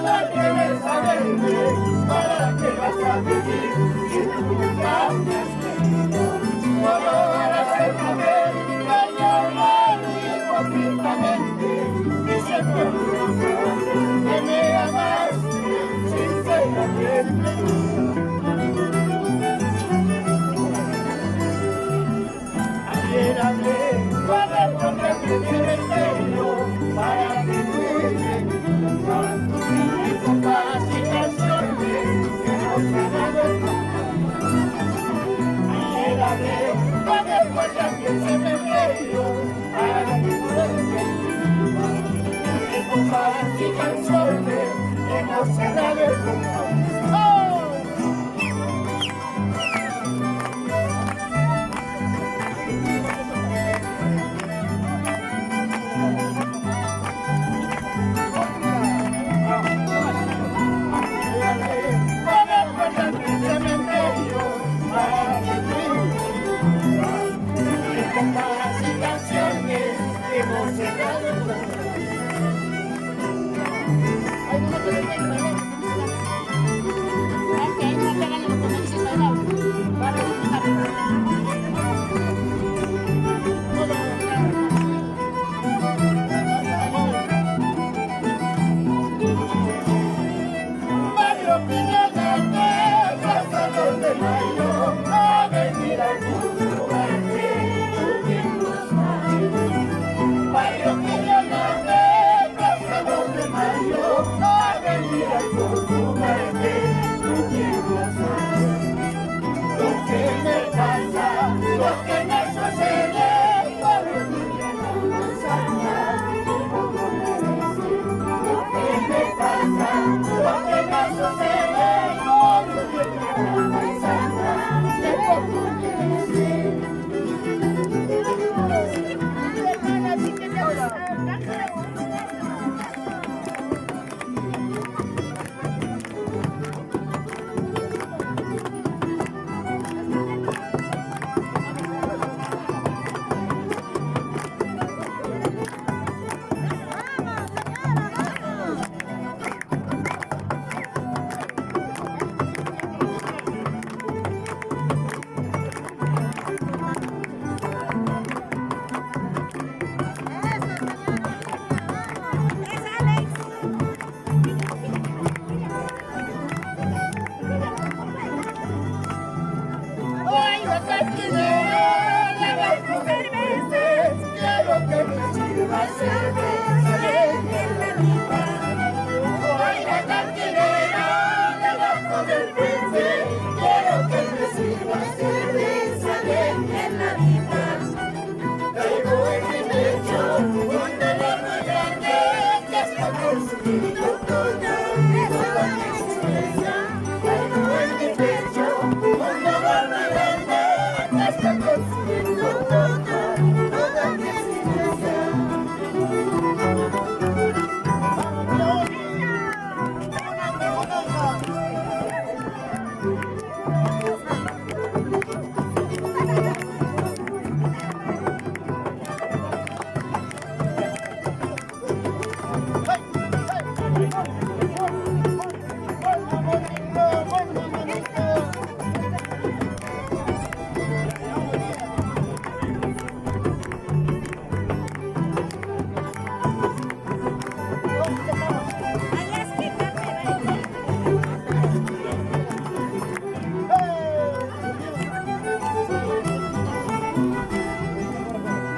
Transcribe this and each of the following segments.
debes saberme, ¿para qué vas a vivir si tú nunca me has querido? Solo para ser mujer, dañarla hipócritamente, diciendo que me amaste sinceramente. Ayer hablé con el hombre que tiene el pelo para que juegue y con paz y canciones que no se han dado. Ayer hablé con el guardia que se me peleó para que juegue y con paz y canciones que no se han dado.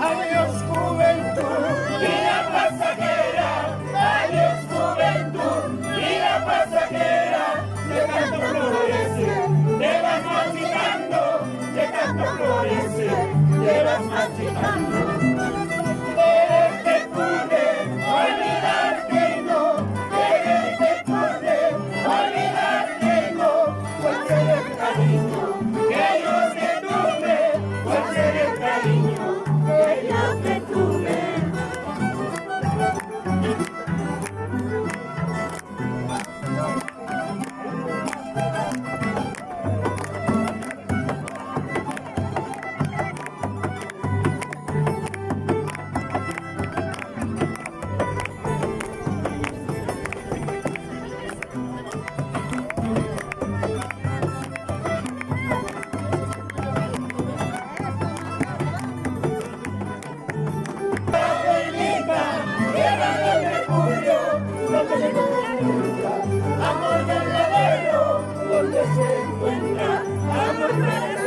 Adiós juventud, vida pasajera, adiós juventud. amor verdadero, donde se encuentra amor verdadero.